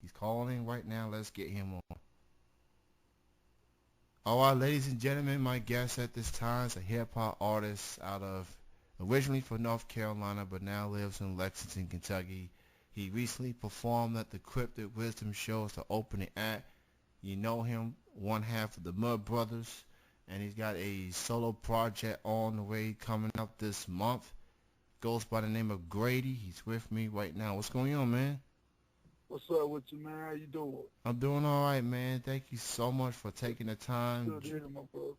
He's calling right now. Let's get him on. All right, ladies and gentlemen, my guest at this time is a hip-hop artist originally from North Carolina, but now lives in Lexington, Kentucky. He recently performed at the Cryptic Wisdom Show as the opening act. You know him, one half of the Mud Brothers, and he's got a solo project on the way coming up this month. Goes by the name of Grady. He's with me right now. What's going on, man? What's up with you, man? How you doing? I'm doing all right, man. Thank you so much for taking the time. Good to hear, my brother.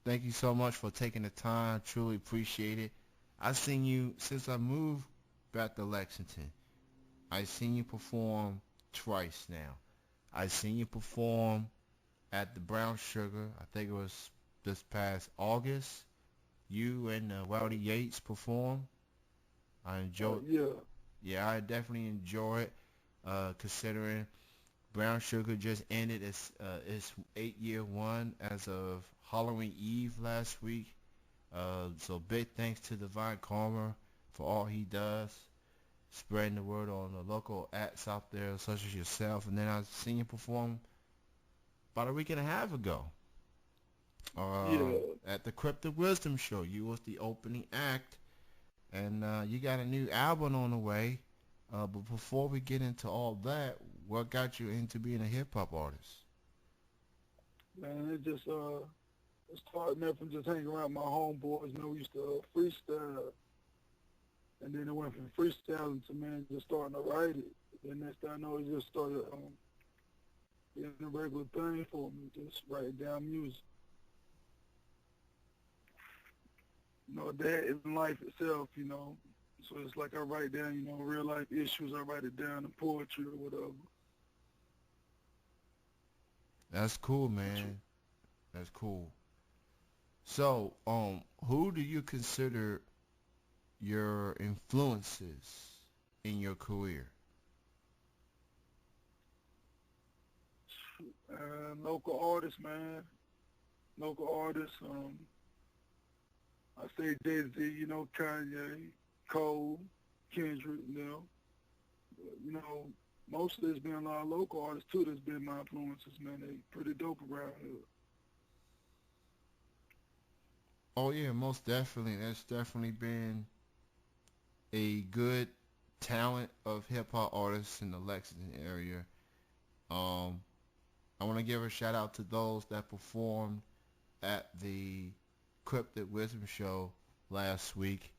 Thank you so much for taking the time. Truly appreciate it. I've seen you since I moved back to Lexington. I've seen you perform twice now. I've seen you perform at the Brown Sugar. I think it was this past August. You and Rowdy Yates performed. I enjoyed. Yeah. Yeah, I definitely enjoy it. Considering Brown Sugar just ended its 8-year run as of Halloween Eve last week. So big thanks to Divine Karma for all he does, spreading the word on the local acts out there such as yourself. And then I seen you perform about a week and a half ago Yeah. at the Cryptic Wisdom Show. You was the opening act, and you got a new album on the way. But before we get into all that, what got you into being a hip hop artist? Man, it just it started there from just hanging around my homeboys. We used to freestyle, and then it went from freestyling to, man, just starting to write it. Then next thing I know, it just started being a regular thing for me, just writing down music. That in life itself. So it's like I write down, real life issues. I write it down in poetry or whatever. That's cool, man. That's cool. So, who do you consider your influences in your career? Local artists, man. Local artists. I say Jay-Z, Kanye, Cole, Kendrick. Mostly there's been a lot of local artists too that's been my influences, man. They pretty dope around here. Oh yeah, most definitely. That's definitely been a good talent of hip hop artists in the Lexington area. Um, I want to give a shout out to those that performed at the Cryptic Wisdom Show last week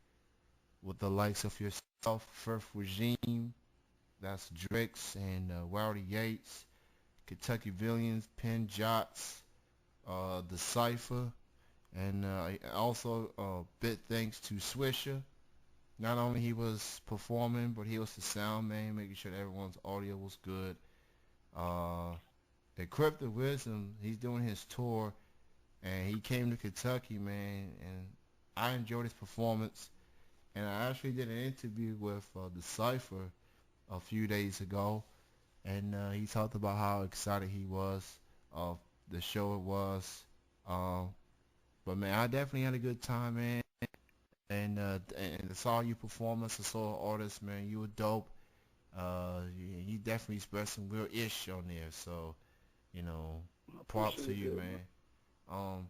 with the likes of yourself, First Regime, that's Drix and Rowdy Yates, Kentucky Villains, Penn Jots, the Cypher, and also big thanks to Swisher. Not only he was performing, but he was the sound man, making sure that everyone's audio was good. Uh, at Cryptic Wisdom, he's doing his tour, and he came to Kentucky, man, and I enjoyed his performance. And I actually did an interview with the Cypher a few days ago, and he talked about how excited he was of the show it was. Um, but man, I definitely had a good time, man. And I saw you perform as a solo artist, man. You were dope. You definitely expressed some real ish on there. So, you know, I props to appreciate you, that, man. man. Um,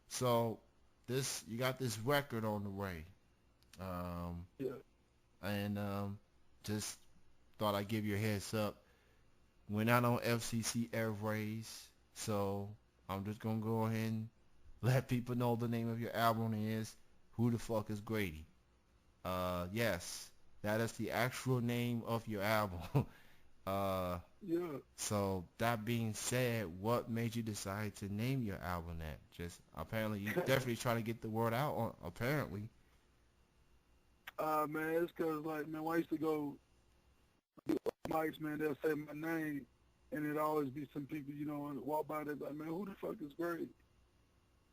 so you got this record on the way. Um, Yeah. and just thought I'd give you a heads up. We're not on FCC Airways, so I'm just gonna go ahead and let people know the name of your album is Who the Fuck is Grady? Yes, that is the actual name of your album. uh, Yeah. so that being said, what made you decide to name your album that? Just apparently you definitely trying to get the word out. Apparently. Man, it's 'cause like, man, when I used to go do mics, man, they'll say my name, and it'd always be some people, walk by, they're like, man, who the fuck is Grady?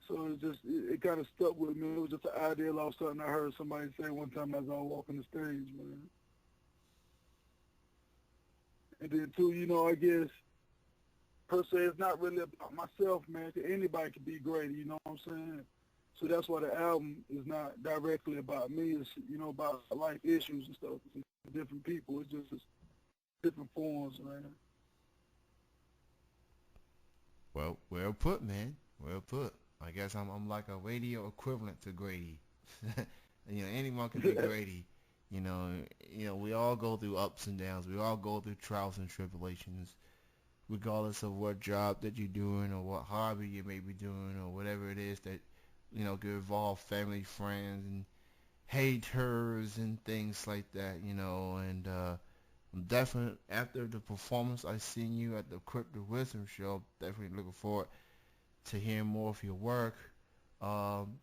So it kind of stuck with me. It was just an idea all of a sudden I heard somebody say one time as I was walking the stage, man. And then too, I guess, per se, it's not really about myself, man. 'Cause anybody can be Grady, you know what I'm saying? So that's why the album is not directly about me. It's, about life issues and stuff. It's different people. It's just different forms, man. Well put, man. Well put. I guess I'm like a radio equivalent to Grady. Anyone can be Grady. You know, we all go through ups and downs. We all go through trials and tribulations, regardless of what job that you're doing or what hobby you may be doing or whatever it is that could involve family, friends, and haters and things like that. And I'm definitely after the performance I seen you at the Crypto Wisdom Show. Definitely looking forward to hearing more of your work.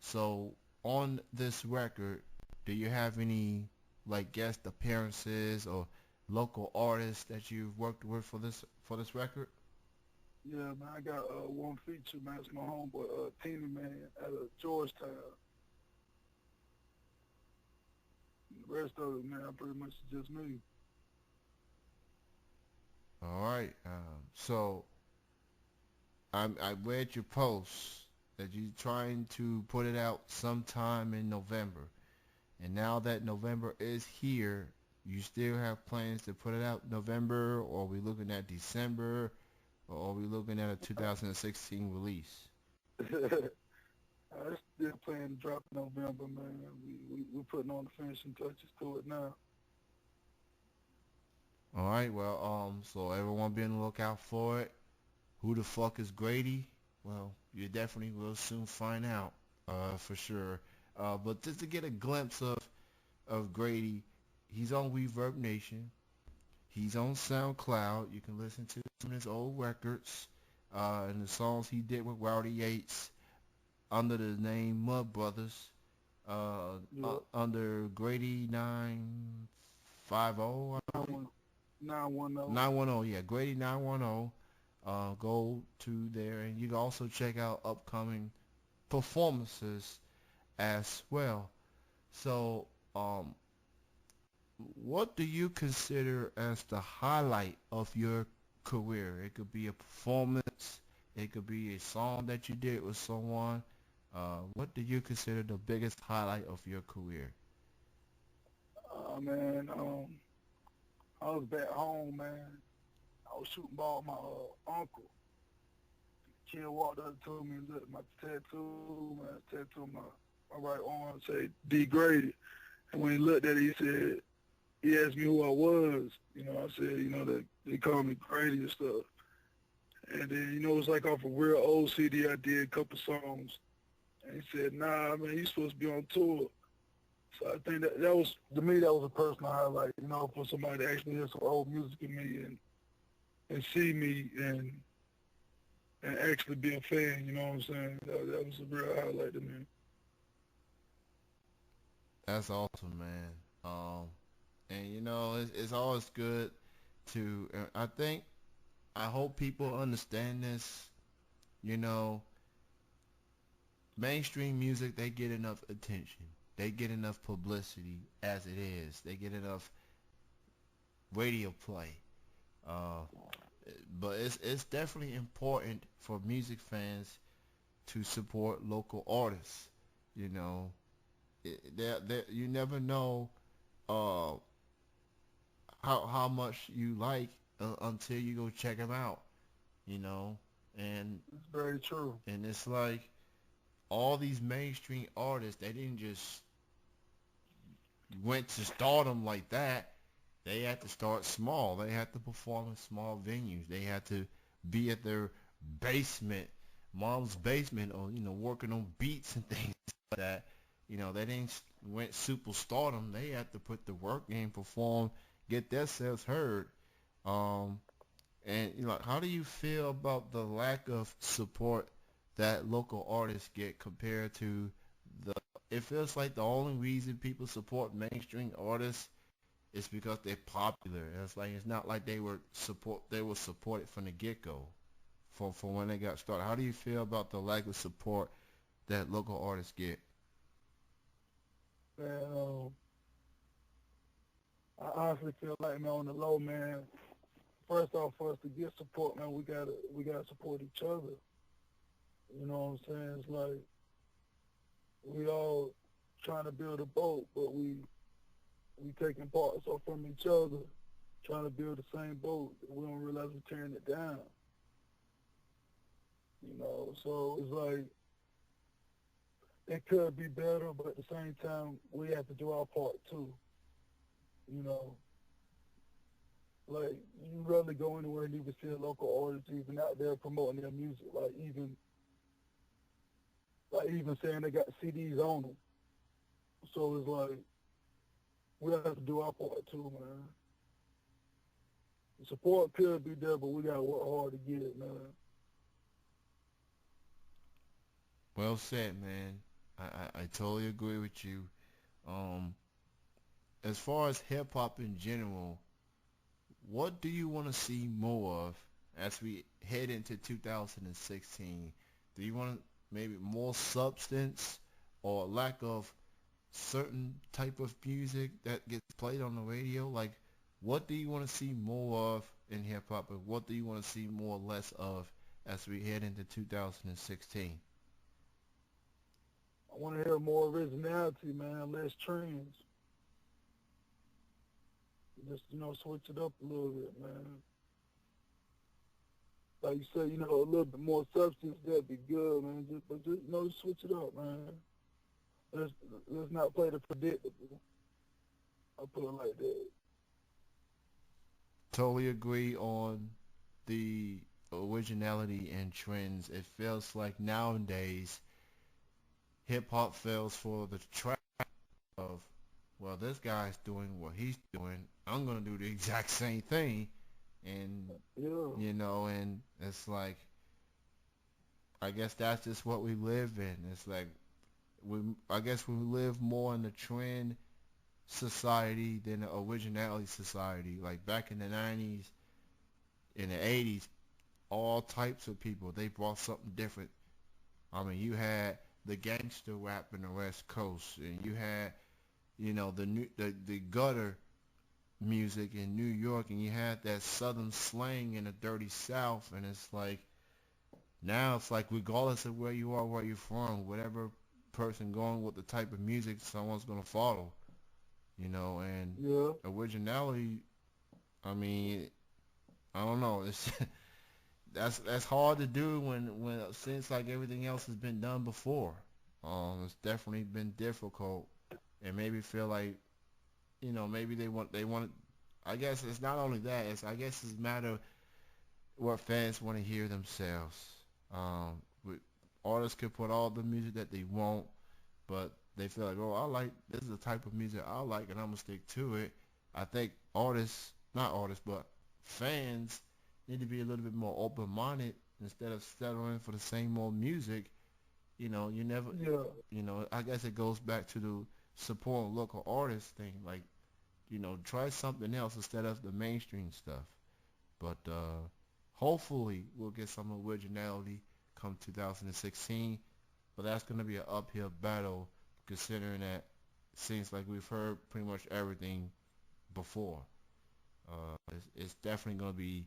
So on this record, do you have any like guest appearances or local artists that you've worked with for this record? Yeah, man, I got one feature, man. It's my homeboy, Tina, man, out of Georgetown. The rest of it, man, pretty much just me. All right. So I read your post that you're trying to put it out sometime in November. And now that November is here, you still have plans to put it out November, or are we looking at December, or are we looking at a 2016 release? I still plan to drop in November, man. We putting on the finishing touches to it now. All right, well, so everyone be on the lookout for it. Who the fuck is Grady? Well, you definitely will soon find out, for sure. But just to get a glimpse of Grady, he's on Reverb Nation. He's on SoundCloud. You can listen to some of his old records and the songs he did with Rowdy Yates under the name Mud Brothers, Yeah, under Grady 950, I believe. 910. 910, yeah, Grady 910. Go to there, and you can also check out upcoming performances as well. So, what do you consider as the highlight of your career? It could be a performance, it could be a song that you did with someone. What do you consider the biggest highlight of your career? Man, I was back home, man. I was shooting ball with my uncle. Kid walked up to me and looked at my tattoo, man, tattoo on my right arm, say D Grady. And when he looked at it, he asked me who I was. I said, that they call me Grady and stuff. And then, it's like off a real old CD I did a couple songs. And he said, nah, man, you supposed to be on tour. So I think that was, to me, that was a personal highlight, for somebody to actually hear some old music of me and see me and actually be a fan, you know what I'm saying? That was a real highlight to me. That's awesome, man. And it's always good to. I hope people understand this. You know, mainstream music, they get enough attention. They get enough publicity as it is. They get enough radio play. Uh, but it's definitely important for music fans to support local artists. You know, you never know uh, how much you like until you go check them out. You know, and It's very true. and it's like all these mainstream artists, they didn't just went to stardom like that. They had to start small. They had to perform in small venues. They had to be at their basement, mom's basement, or working on beats and things like that. They didn't went super stardom. They had to put the work in, perform, get themselves heard. Um, and how do you feel about the lack of support that local artists get compared to the? It feels like the only reason people support mainstream artists is because they're popular. It's like it's not like they were supported from the get go for when they got started. How do you feel about the lack of support that local artists get? And I honestly feel like, man, on the low, man, first off, for us to get support, man, we gotta support each other. You know what I'm saying? It's like we all trying to build a boat, but we taking parts off from each other, trying to build the same boat. We don't realize we're tearing it down. So it's like it could be better, but at the same time, we have to do our part too. You know, like you rarely go anywhere and even see a local artist even out there promoting their music, like even saying they got CDs on them. So it's like we have to do our part too, man. The support could be there, but we gotta work hard to get it, man. Well said, man. I totally agree with you. Um, as far as hip hop in general, what do you want to see more of as we head into 2016? Do you want maybe more substance or lack of certain type of music that gets played on the radio? Like, what do you want to see more of in hip hop, and what do you want to see more or less of as we head into 2016? I want to hear more originality, man, less trends. Just switch it up a little bit, man. Like you said, a little bit more substance that'd be good, man. But just switch it up, man. Let's let's not play the predictable. I put it like that. Totally agree on the originality and trends. It feels like nowadays hip hop fails for the trap of, well, this guy's doing what he's doing. I'm gonna do the exact same thing, and Yeah, and it's like, I guess that's just what we live in. It's like I guess we live more in the trend society than the originality society. Like back in the 90s, in the 80s, all types of people, they brought something different. I mean, you had the gangster rap in the West Coast, and you had, the gutter music in New York, and you had that Southern slang in the dirty South, and it's like now it's like regardless of where you are, where you're from, whatever person going with the type of music, someone's gonna follow, and yeah, originality. I mean, I don't know. It's that's hard to do when it seems like everything else has been done before. It's definitely been difficult, and maybe feel like maybe they want. I guess it's not only that. I guess it's a matter what fans want to hear themselves. With artists can put all the music that they want, but they feel like, oh, I like this is the type of music I like, and I'm gonna stick to it. I think artists, not artists, but fans need to be a little bit more open-minded instead of settling for the same old music. You never, yeah, I guess it goes back to the support local artists thing. Like, try something else instead of the mainstream stuff. But hopefully we'll get some originality come 2016. But that's going to be an uphill battle considering that it seems like we've heard pretty much everything before. It's definitely going to be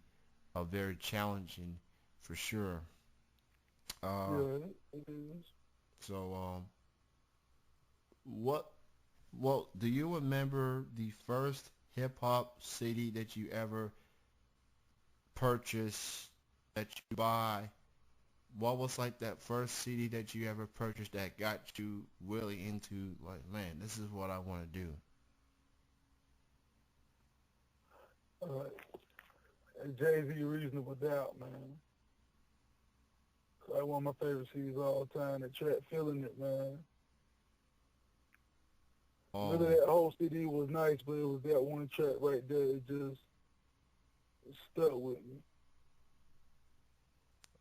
a very challenging for sure. Uh, yeah. It is. so what well, do you remember the first hip hop CD that you ever purchased, that you buy? What was like that first CD that you ever purchased that got you really into, like, man, this is what I want to do? Jay Z, Reasonable Doubt, man. Like one of my favorite CDs of all time. The track Feeling It, man. Really, Um, that whole CD was nice, but it was that one track right there. It stuck with me.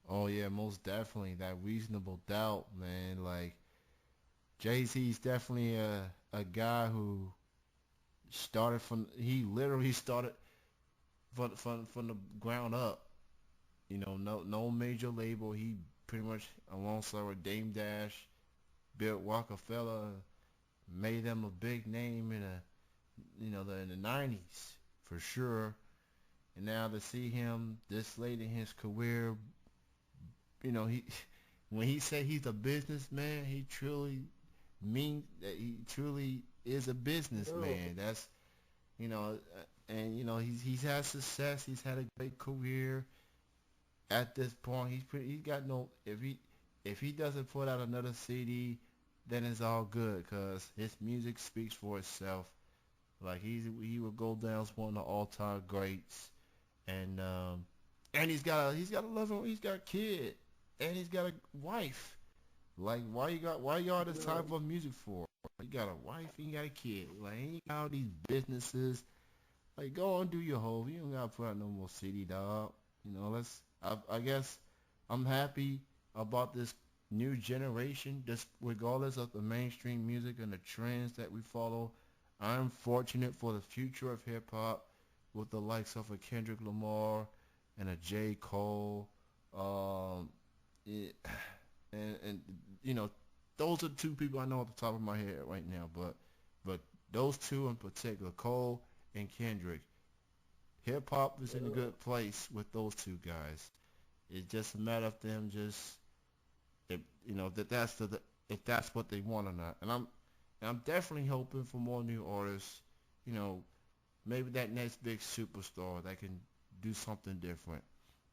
oh yeah, most definitely that Reasonable Doubt, man. Like Jay Z's definitely a guy who he literally started from the ground up. No major label. He pretty much alongside with Dame Dash, Bill Rockefeller, made them a big name in the '90s for sure. And now to see him this late in his career, he when he said he's a businessman, he truly means that he truly is a Yeah, businessman. That's and he's had success. He's had a great career at this point, he's got no. If he doesn't put out another CD, then it's all good, cause his music speaks for itself. Like he will go down as one of the all-time greats, and he's got a loving, he's got a kid, and he's got a wife. Like why y'all this Yeah, type of music for? You got a wife and you got a kid. Like he got all these businesses. Like go on do your whole. You don't gotta put out no more CD, dog. Let's. I guess I'm happy about this new generation. Just regardless of the mainstream music and the trends that we follow, I'm fortunate for the future of hip hop with the likes of a Kendrick Lamar and a J. Cole. Um, it, and those are two people I know off the top of my head right now. But those two in particular, Cole and Kendrick, hip hop is in a yeah, good place with those two guys. It's just a matter of them just if if that's what they want or not. And I'm definitely hoping for more new artists. You know, maybe that next big superstar that can do something different.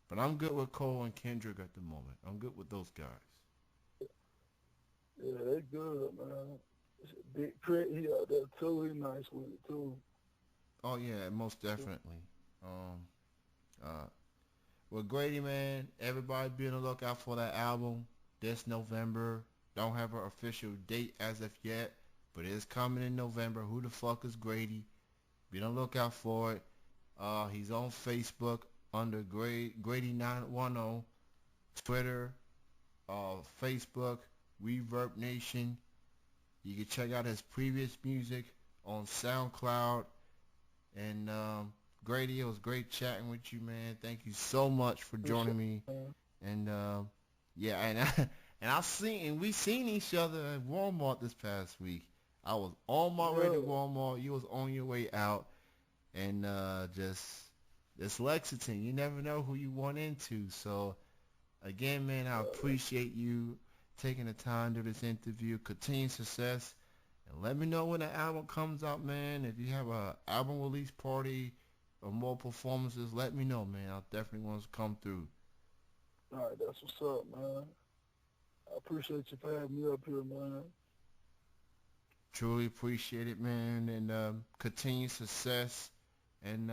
But I'm good with Cole and Kendrick at the moment. I'm good with those guys. yeah, they good, man. Big Crit, he out there too. He nice with it too. Oh yeah, most definitely. Um, uh, well, Grady, man, everybody be on the lookout for that album this November. Don't have an official date as of yet, but it's coming in November. Who the fuck is Grady? Be on the lookout for it. He's on Facebook under Grady 910, Twitter, Facebook, Reverb Nation. You can check out his previous music on SoundCloud. And Grady, it was great chatting with you, man. Thank you so much for Appreciate joining me. it, man. And yeah, and we seen each other at Walmart this past week. I was on my way to Yeah, Walmart. You was on your way out, and just it's Lexington. You never know who you run into. So again, man, I appreciate you taking the time to do this interview. Continued success. And let me know when the album comes out, man. If you have a album release party or more performances, let me know, man. I definitely want to come through. all right, that's what's up, man. I appreciate you for having me up here, man. Truly appreciate it, man. And continued success. And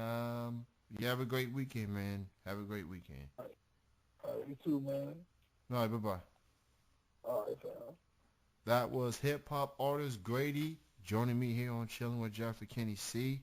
you have a great weekend, man. Have a great weekend. All right, you too, man. All right, bye-bye. All right, fam. That was hip-hop artist Grady joining me here on Chilling with Jeffrey Kenny C.